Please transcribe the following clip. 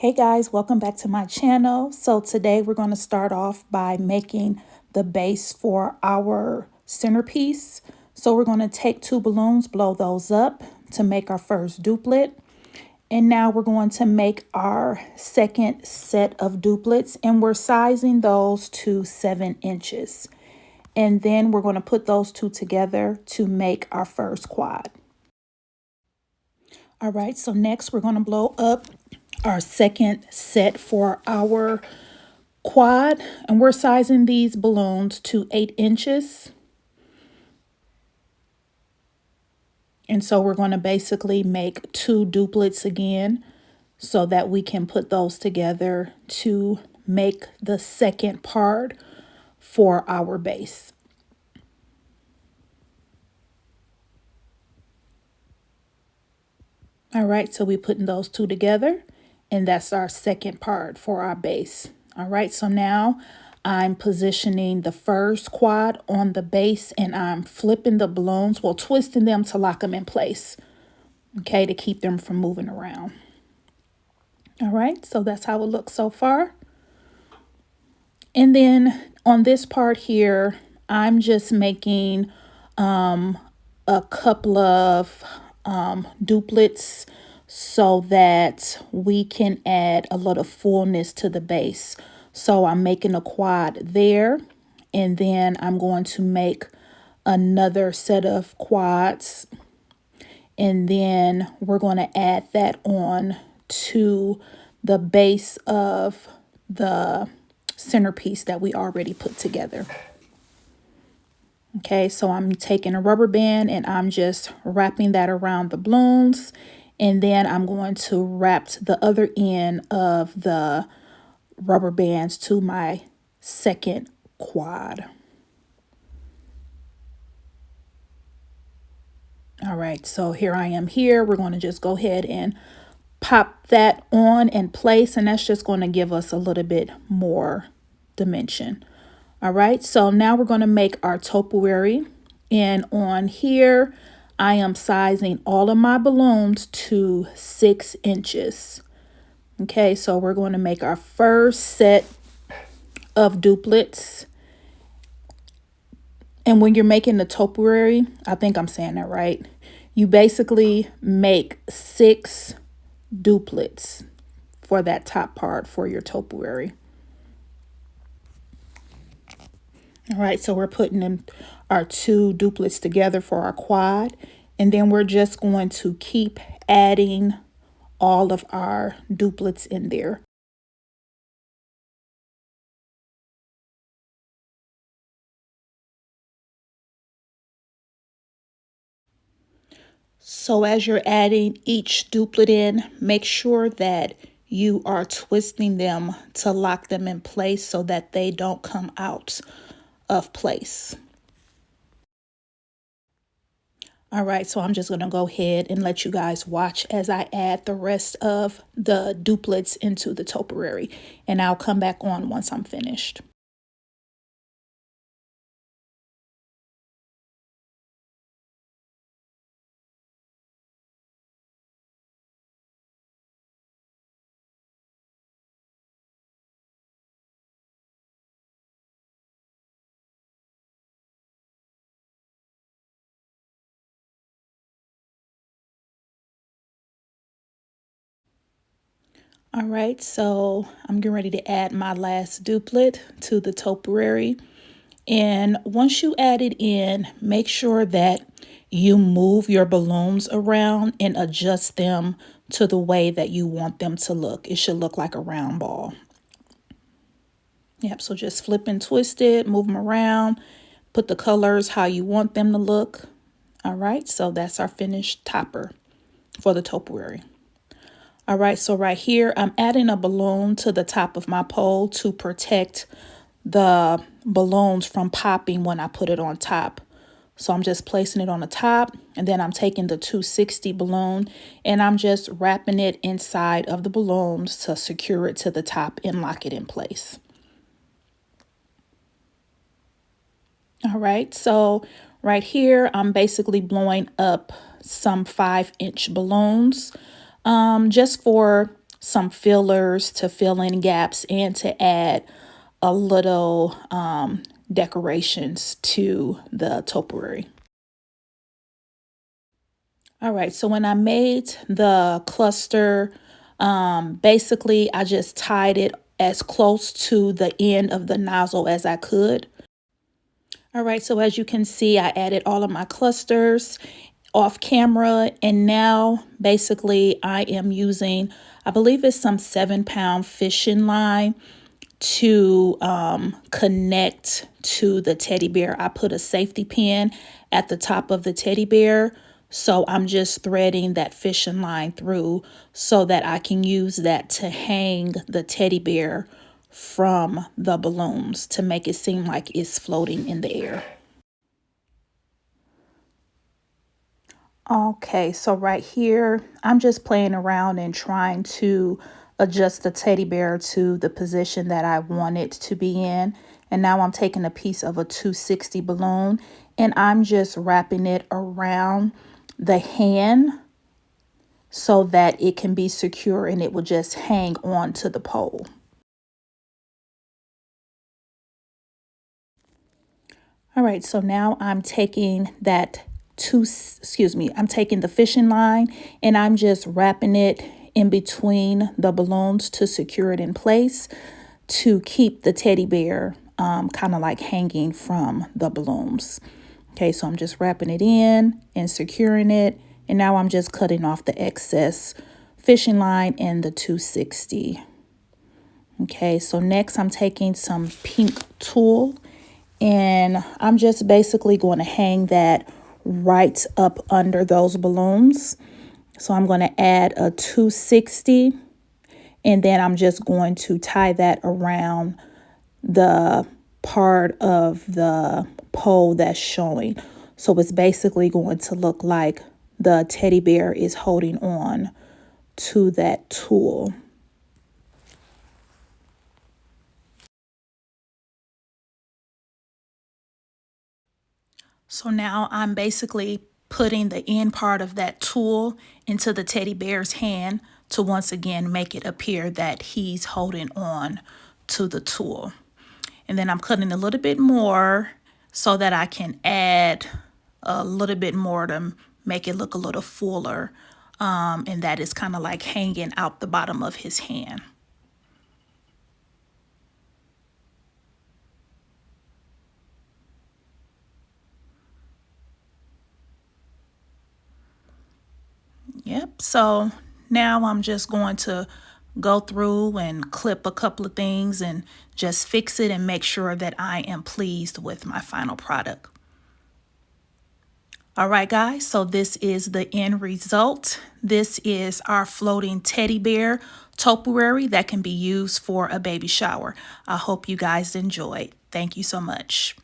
Hey guys, welcome back to my channel. So today we're going to start off by making the base for our centerpiece. So we're going to take two balloons, blow those up to make our first duplet. And now we're going to make our second set of duplets, and we're sizing those to 7 inches. And then we're going to put those two together to make our first quad. All right, so next we're going to blow up our second set for our quad, and we're sizing these balloons to 8 inches. And so we're going to basically make two duplets again so that we can put those together to make the second part for our base. All right, so we're putting those two together, and that's our second part for our base. All right, so now I'm positioning the first quad on the base, and I'm flipping the balloons, well, twisting them to lock them in place, okay, to keep them from moving around. All right, so that's how it looks so far. And then on this part here, I'm just making a couple of duplets so that we can add a little fullness to the base. So I'm making a quad there, and then I'm going to make another set of quads, and then we're going to add that on to the base of the centerpiece that we already put together. Okay, so I'm taking a rubber band and I'm just wrapping that around the balloons, and then I'm going to wrap the other end of the rubber bands to my second quad. All right, so here I am here. We're going to just go ahead and pop that on in place, and that's just going to give us a little bit more dimension. All right, so now we're going to make our topiary, and on here I am sizing all of my balloons to 6 inches. Okay, so we're going to make our first set of duplets. And when you're making the topiary, I think I'm saying that right, you basically make 6 duplets for that top part for your topiary. All right, so we're putting in our 2 duplets together for our quad, and then we're just going to keep adding all of our duplets in there. So as you're adding each duplet in, make sure that you are twisting them to lock them in place so that they don't come out of place. All right, so I'm just going to go ahead and let you guys watch as I add the rest of the duplets into the topiary, and I'll come back on once I'm finished. All right, so I'm getting ready to add my last duplet to the topiary. And once you add it in, make sure that you move your balloons around and adjust them to the way that you want them to look. It should look like a round ball. Yep, so just flip and twist it, move them around, put the colors how you want them to look. All right, so that's our finished topper for the topiary. All right, so right here, I'm adding a balloon to the top of my pole to protect the balloons from popping when I put it on top. So I'm just placing it on the top, and then I'm taking the 260 balloon and I'm just wrapping it inside of the balloons to secure it to the top and lock it in place. All right, so right here, I'm basically blowing up some 5-inch balloons just for some fillers to fill in gaps and to add a little decorations to the topiary. All right, so when I made the cluster, basically I just tied it as close to the end of the nozzle as I could. All right, so as you can see, I added all of my clusters off camera, and now basically I am using, I believe it's some 7-pound fishing line to connect to the teddy bear. I put a safety pin at the top of the teddy bear, so I'm just threading that fishing line through so that I can use that to hang the teddy bear from the balloons to make it seem like it's floating in the air. Okay, so right here, I'm just playing around and trying to adjust the teddy bear to the position that I want it to be in. And now I'm taking a piece of a 260 balloon and I'm just wrapping it around the hand so that it can be secure and it will just hang on to the pole. All right, so now I'm taking I'm taking the fishing line and I'm just wrapping it in between the balloons to secure it in place to keep the teddy bear kind of like hanging from the balloons. Okay, so I'm just wrapping it in and securing it. And now I'm just cutting off the excess fishing line and the 260. Okay, so next I'm taking some pink tulle and I'm just basically going to hang that right up under those balloons. So I'm going to add a 260 and then I'm just going to tie that around the part of the pole that's showing. So it's basically going to look like the teddy bear is holding on to that tulle. So now I'm basically putting the end part of that tulle into the teddy bear's hand to once again make it appear that he's holding on to the tulle. And then I'm cutting a little bit more so that I can add a little bit more to make it look a little fuller. And that is kind of like hanging out the bottom of his hand. Yep, so now I'm just going to go through and clip a couple of things and just fix it and make sure that I am pleased with my final product. All right, guys, so this is the end result. This is our floating teddy bear topiary that can be used for a baby shower. I hope you guys enjoyed. Thank you so much.